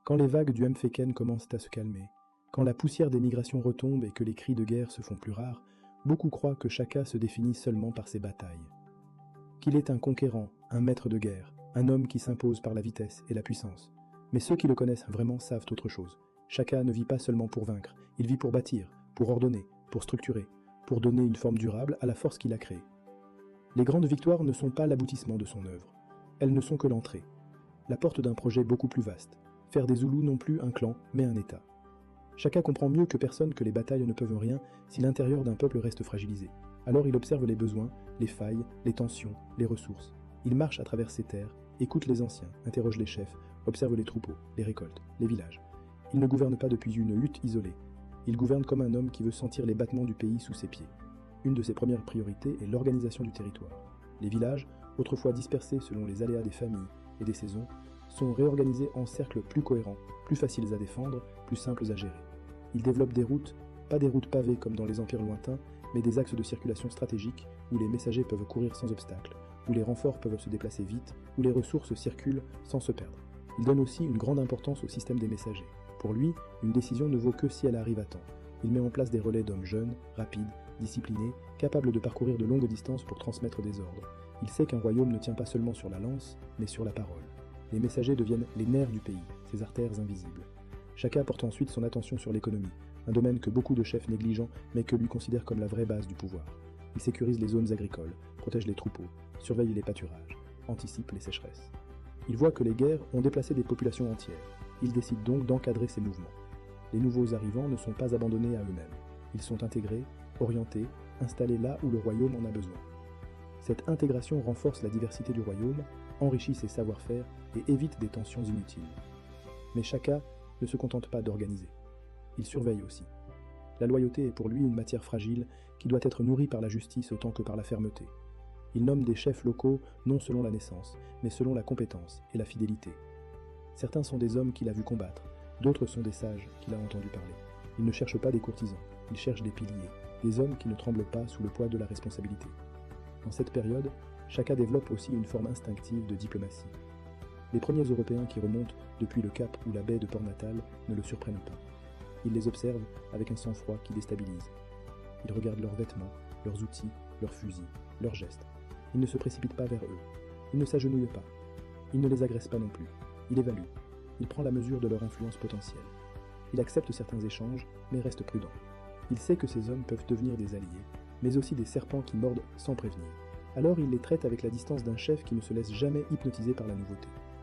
Quand les vagues du Mfeken commencent à se calmer, quand la poussière des migrations retombe et que les cris de guerre se font plus rares, beaucoup croient que Shaka se définit seulement par ses batailles. Qu'il est un conquérant, un maître de guerre, un homme qui s'impose par la vitesse et la puissance. Mais ceux qui le connaissent vraiment savent autre chose. Shaka ne vit pas seulement pour vaincre, il vit pour bâtir, pour ordonner, pour structurer, pour donner une forme durable à la force qu'il a créée. Les grandes victoires ne sont pas l'aboutissement de son œuvre. Elles ne sont que l'entrée, la porte d'un projet beaucoup plus vaste. Faire des Zoulous non plus un clan, mais un État. Shaka comprend mieux que personne que les batailles ne peuvent rien si l'intérieur d'un peuple reste fragilisé. Alors il observe les besoins, les failles, les tensions, les ressources. Il marche à travers ces terres, écoute les anciens, interroge les chefs, observe les troupeaux, les récoltes, les villages. Il ne gouverne pas depuis une hutte isolée. Il gouverne comme un homme qui veut sentir les battements du pays sous ses pieds. Une de ses premières priorités est l'organisation du territoire. Les villages, autrefois dispersés selon les aléas des familles et des saisons, sont réorganisés en cercles plus cohérents, plus faciles à défendre, plus simples à gérer. Il développe des routes, pas des routes pavées comme dans les empires lointains, mais des axes de circulation stratégiques où les messagers peuvent courir sans obstacle, où les renforts peuvent se déplacer vite, où les ressources circulent sans se perdre. Il donne aussi une grande importance au système des messagers. Pour lui, une décision ne vaut que si elle arrive à temps. Il met en place des relais d'hommes jeunes, rapides, disciplinés, capables de parcourir de longues distances pour transmettre des ordres. Il sait qu'un royaume ne tient pas seulement sur la lance, mais sur la parole. Les messagers deviennent les nerfs du pays, ses artères invisibles. Shaka porte ensuite son attention sur l'économie, un domaine que beaucoup de chefs négligent, mais que lui considèrent comme la vraie base du pouvoir. Il sécurise les zones agricoles, protège les troupeaux, surveille les pâturages, anticipe les sécheresses. Il voit que les guerres ont déplacé des populations entières. Il décide donc d'encadrer ces mouvements. Les nouveaux arrivants ne sont pas abandonnés à eux-mêmes. Ils sont intégrés, orientés, installés là où le royaume en a besoin. Cette intégration renforce la diversité du royaume, enrichit ses savoir-faire et évite des tensions inutiles. Mais Shaka ne se contente pas d'organiser. Il surveille aussi. La loyauté est pour lui une matière fragile qui doit être nourrie par la justice autant que par la fermeté. Il nomme des chefs locaux non selon la naissance, mais selon la compétence et la fidélité. Certains sont des hommes qu'il a vu combattre, d'autres sont des sages qu'il a entendu parler. Il ne cherche pas des courtisans, il cherche des piliers, des hommes qui ne tremblent pas sous le poids de la responsabilité. Dans cette période, Shaka développe aussi une forme instinctive de diplomatie. Les premiers Européens qui remontent depuis le Cap ou la baie de Port-Natal ne le surprennent pas. Il les observe avec un sang-froid qui déstabilise. Il regarde leurs vêtements, leurs outils, leurs fusils, leurs gestes. Il ne se précipite pas vers eux. Il ne s'agenouille pas. Il ne les agresse pas non plus. Il évalue. Il prend la mesure de leur influence potentielle. Il accepte certains échanges, mais reste prudent. Il sait que ces hommes peuvent devenir des alliés, mais aussi des serpents qui mordent sans prévenir. Alors il les traite avec la distance d'un chef qui ne se laisse jamais hypnotiser par la nouveauté.